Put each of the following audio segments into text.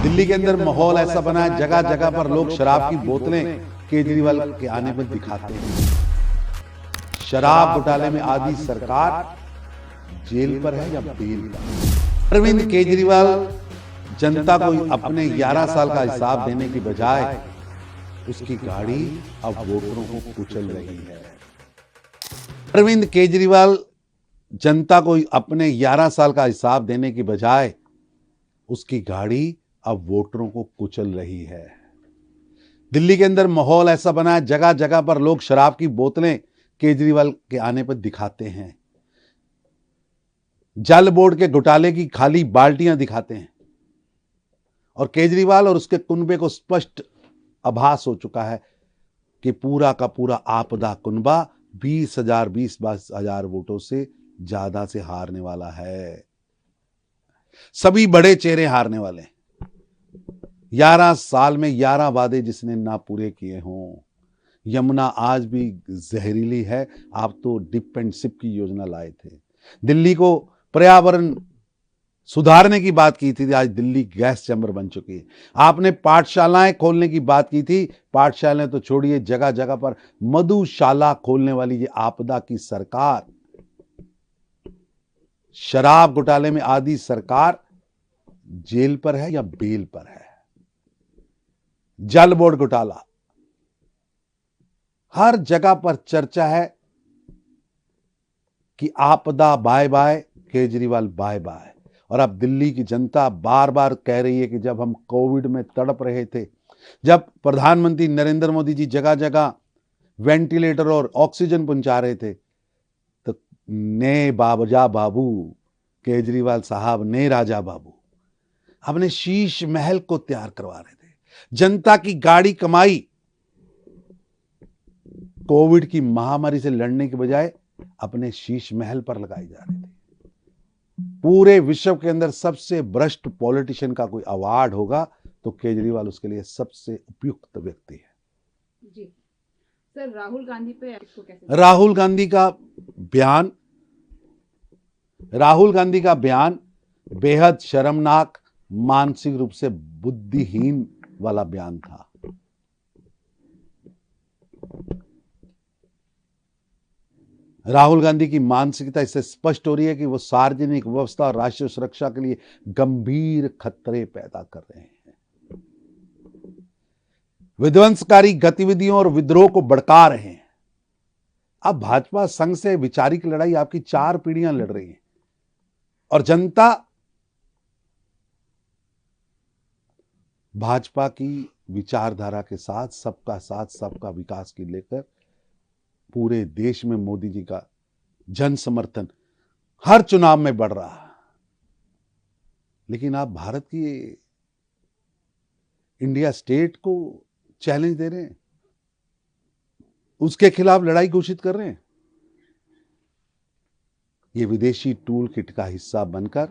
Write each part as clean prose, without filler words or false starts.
दिल्ली के अंदर माहौल ऐसा बना है, जगह जगह पर लोग शराब की बोतलें केजरीवाल के आने पर दिखाते हैं। शराब घोटाले में आधी सरकार जेल पर है या बेल पर। अरविंद केजरीवाल जनता को अपने 11 साल का हिसाब देने की बजाय उसकी गाड़ी अब वोटरों को कुचल रही है। अरविंद केजरीवाल जनता को अपने 11 साल का हिसाब देने की बजाय उसकी गाड़ी अब वोटरों को कुचल रही है। दिल्ली के अंदर माहौल ऐसा बना है, जगह जगह पर लोग शराब की बोतलें केजरीवाल के आने पर दिखाते हैं। जल बोर्ड के घोटाले की खाली बाल्टियां दिखाते हैं और केजरीवाल और उसके कुनबे को स्पष्ट आभास हो चुका है कि पूरा का पूरा आपदा कुनबा 20,000 वोटों से ज्यादा से हारने वाला है। सभी बड़े चेहरे हारने वाले हैं। 11 साल में 11 वादे जिसने ना पूरे किए हों। यमुना आज भी जहरीली है। आप तो डिप एंड सिप की योजना लाए थे। दिल्ली को पर्यावरण सुधारने की बात की थी, आज दिल्ली गैस चैम्बर बन चुकी है। आपने पाठशालाएं खोलने की बात की थी, पाठशालाएं तो छोड़िए, जगह जगह पर मधुशाला खोलने वाली ये आपदा की सरकार। शराब घोटाले में आधी सरकार जेल पर है या बेल पर है। जल बोर्ड घोटाला, हर जगह पर चर्चा है कि आपदा bye bye, Kejriwal bye bye. और अब दिल्ली की जनता बार बार कह रही है कि जब हम कोविड में तड़प रहे थे, जब प्रधानमंत्री नरेंद्र मोदी जी जगह जगह वेंटिलेटर और ऑक्सीजन पहुंचा रहे थे, तो ने बाबजा बाबू केजरीवाल साहब ने राजा बाबू अपने शीश महल को तैयार करवा रहे थे। जनता की गाड़ी कमाई कोविड की महामारी से लड़ने के बजाय अपने शीश महल पर लगाई जा रही थी। पूरे विश्व के अंदर सबसे भ्रष्ट पॉलिटिशियन का कोई अवार्ड होगा तो केजरीवाल उसके लिए सबसे उपयुक्त व्यक्ति है। जी सर, राहुल गांधी पे इसको कैसे? राहुल गांधी का बयान बेहद शर्मनाक, मानसिक रूप से बुद्धिहीन वाला बयान था। राहुल गांधी की मानसिकता इससे स्पष्ट हो रही है कि वो सार्वजनिक व्यवस्था और राष्ट्रीय सुरक्षा के लिए गंभीर खतरे पैदा कर रहे हैं। विध्वंसकारी गतिविधियों और विद्रोह को भड़का रहे हैं। अब भाजपा संघ से वैचारिक लड़ाई आपकी 4 पीढ़ियां लड़ रही हैं और जनता भाजपा की विचारधारा के साथ सबका विकास की लेकर पूरे देश में मोदी जी का जन समर्थन हर चुनाव में बढ़ रहा है। लेकिन आप भारत की इंडिया स्टेट को चैलेंज दे रहे हैं, उसके खिलाफ लड़ाई घोषित कर रहे हैं। ये विदेशी टूल किट का हिस्सा बनकर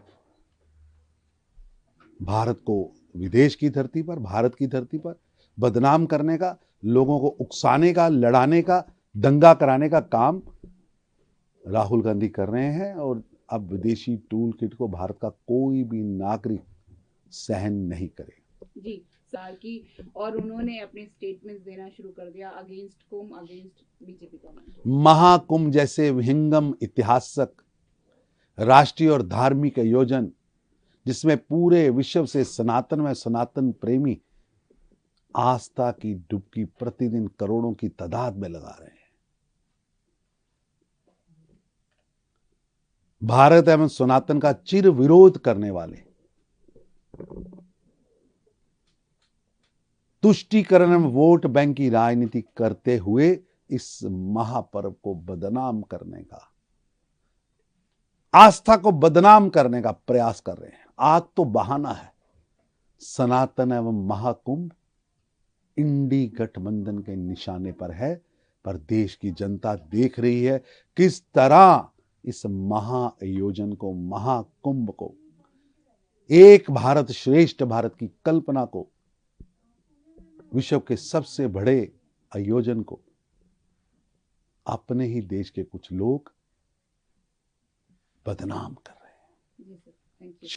भारत को विदेश की धरती पर, भारत की धरती पर बदनाम करने का, लोगों को उकसाने का, लड़ाने का, दंगा कराने का काम राहुल गांधी कर रहे हैं। और अब विदेशी टूल किट को भारत का कोई भी नागरिक सहन नहीं करे। जी साल की, और उन्होंने अपने स्टेटमेंट्स देना शुरू कर दिया अगेंस्ट कुंभ, अगेंस्ट बीजेपी गवर्नमेंट। महाकुंभ जैसे विहंगम ऐतिहासिक राष्ट्रीय और धार्मिक आयोजन, जिसमें पूरे विश्व से सनातन प्रेमी आस्था की डुबकी प्रतिदिन करोड़ों की तादाद में लगा रहे हैं। भारत एवं सनातन का चिर विरोध करने वाले तुष्टीकरण एवं वोट बैंक की राजनीति करते हुए इस महापर्व को बदनाम करने का, आस्था को बदनाम करने का प्रयास कर रहे हैं। आग तो बहाना है। सनातन एवं महाकुंभ इंडी गठबंधन के निशाने पर है, पर देश की जनता देख रही है किस तरह इस महाआयोजन को, महाकुंभ को, एक भारत श्रेष्ठ भारत की कल्पना को, विश्व के सबसे बड़े आयोजन को अपने ही देश के कुछ लोग बदनाम कर रहे हैं। जी सर, थैंक यू।